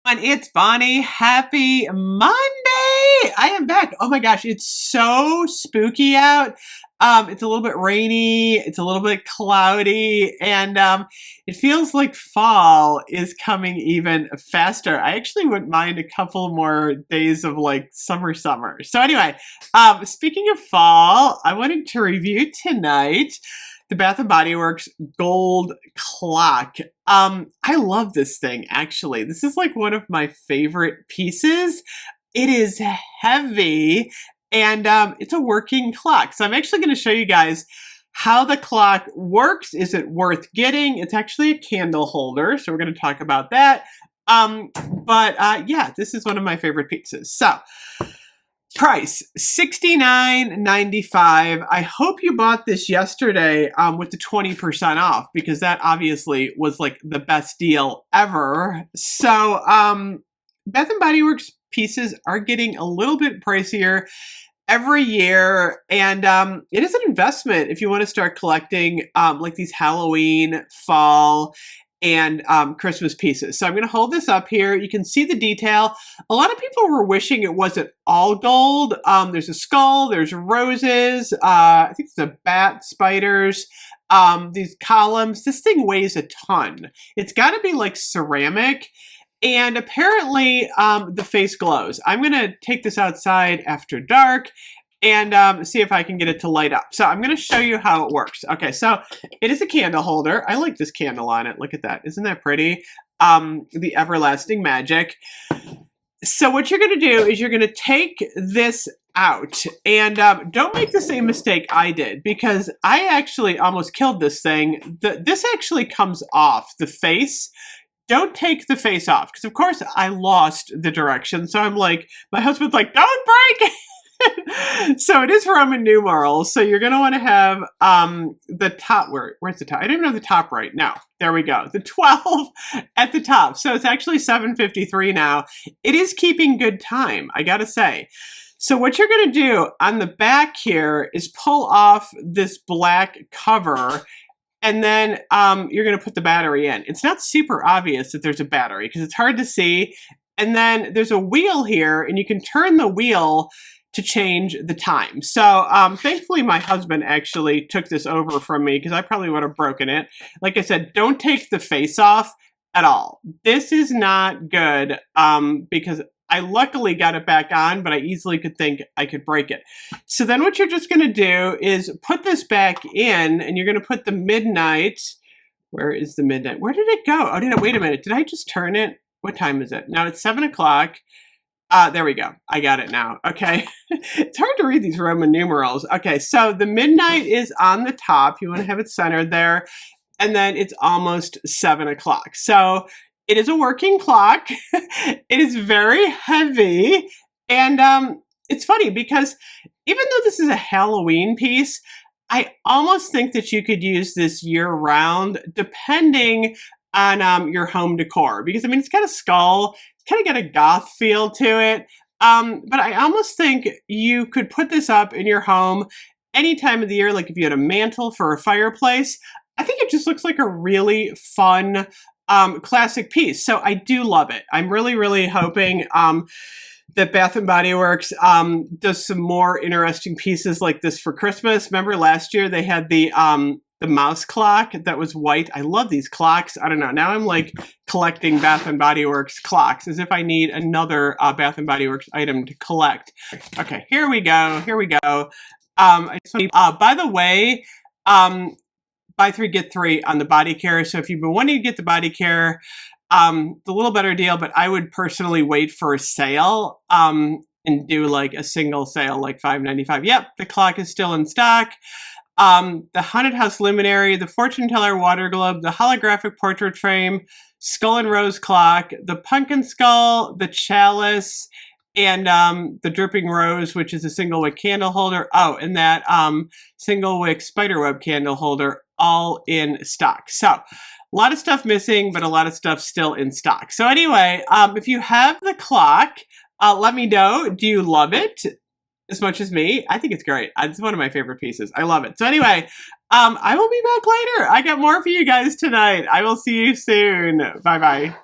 And it's Bonnie. Happy Monday! I am back. Oh my gosh, it's so spooky out. It's a little bit rainy, it's a little bit cloudy, and it feels like fall is coming even faster. I actually wouldn't mind a couple more days of like summer. So anyway, speaking of fall, I wanted to review tonight the Bath and Body Works Gold Clock. I love this thing, actually. This is like one of my favorite pieces. It is heavy and it's a working clock. So I'm actually going to show you guys how the clock works. Is it worth getting? It's actually a candle holder, so we're going to talk about that. Yeah, this is one of my favorite pieces. So, price $69.95. I hope you bought this yesterday with the 20% off, because that obviously was like the best deal ever. So Bath and Body Works pieces are getting a little bit pricier every year, and it is an investment if you want to start collecting like these Halloween, fall, and Christmas pieces. So I'm going to hold this up here. You can see the detail. A lot of people were wishing it wasn't all gold. There's a skull, there's roses, I think there's a bat, spiders, these columns. This thing weighs a ton. It's got to be like ceramic. And apparently the face glows. I'm going to take this outside after dark and see if I can get it to light up. So I'm going to show you how it works. Okay, so it is a candle holder. I like this candle on it. Look at that. Isn't that pretty? The Everlasting Magic. So what you're going to do is you're going to take this out, and don't make the same mistake I did, because I actually almost killed this thing. This actually comes off the face. Don't take the face off, because of course I lost the direction. So I'm like, my husband's like, don't break it. So it is Roman numerals. So you're going to want to have the top, where's the top? I don't even have the top right now. There we go. The 12 at the top. So it's actually 7:53 now. It is keeping good time, I got to say. So what you're going to do on the back here is pull off this black cover, and then you're going to put the battery in. It's not super obvious that there's a battery because it's hard to see. And then there's a wheel here, and you can turn the wheel to change the time. So thankfully my husband actually took this over from me, because I probably would have broken it. Like I said, don't take the face off at all. This is not good because I luckily got it back on, but I easily could think I could break it. So then what you're just going to do is put this back in, and you're going to put the midnight. Where is the midnight? Where did it go? Oh, wait a minute. Did I just turn it? What time is it? Now it's 7 o'clock. There we go. I got it now. Okay. It's hard to read these Roman numerals. Okay. So the midnight is on the top. You want to have it centered there. And then it's almost 7 o'clock. So it is a working clock. It is very heavy. And it's funny because even though this is a Halloween piece, I almost think that you could use this year-round, depending on your home decor. Because, I mean, it's got a skull. It's kind of got a goth feel to it. But I almost think you could put this up in your home any time of the year, like if you had a mantle for a fireplace. I think it just looks like a really fun classic piece. So I do love it. I'm really hoping that Bath and Body Works does some more interesting pieces like this for Christmas. Remember last year they had the mouse clock that was white. I love these clocks. I don't know. Now I'm like collecting Bath and Body Works clocks as if I need another Bath and Body Works item to collect. Okay, here we go. By the way, buy 3, get 3 on the body care. So if you've been wanting to get the body care, it's a little better deal, but I would personally wait for a sale and do like a single sale, like $5.95. Yep, the clock is still in stock. The Haunted House Luminary, the Fortune Teller Water Globe, the Holographic Portrait Frame, Skull and Rose Clock, the Pumpkin Skull, the Chalice, and the Dripping Rose, which is a single wick candle holder. Oh, and that single wick spiderweb candle holder, all in stock. So a lot of stuff missing, but a lot of stuff still in stock. So anyway, if you have the clock, let me know. Do you love it as much as me? I think it's great. It's one of my favorite pieces. I love it. So anyway, I will be back later. I got more for you guys tonight. I will see you soon. Bye-bye.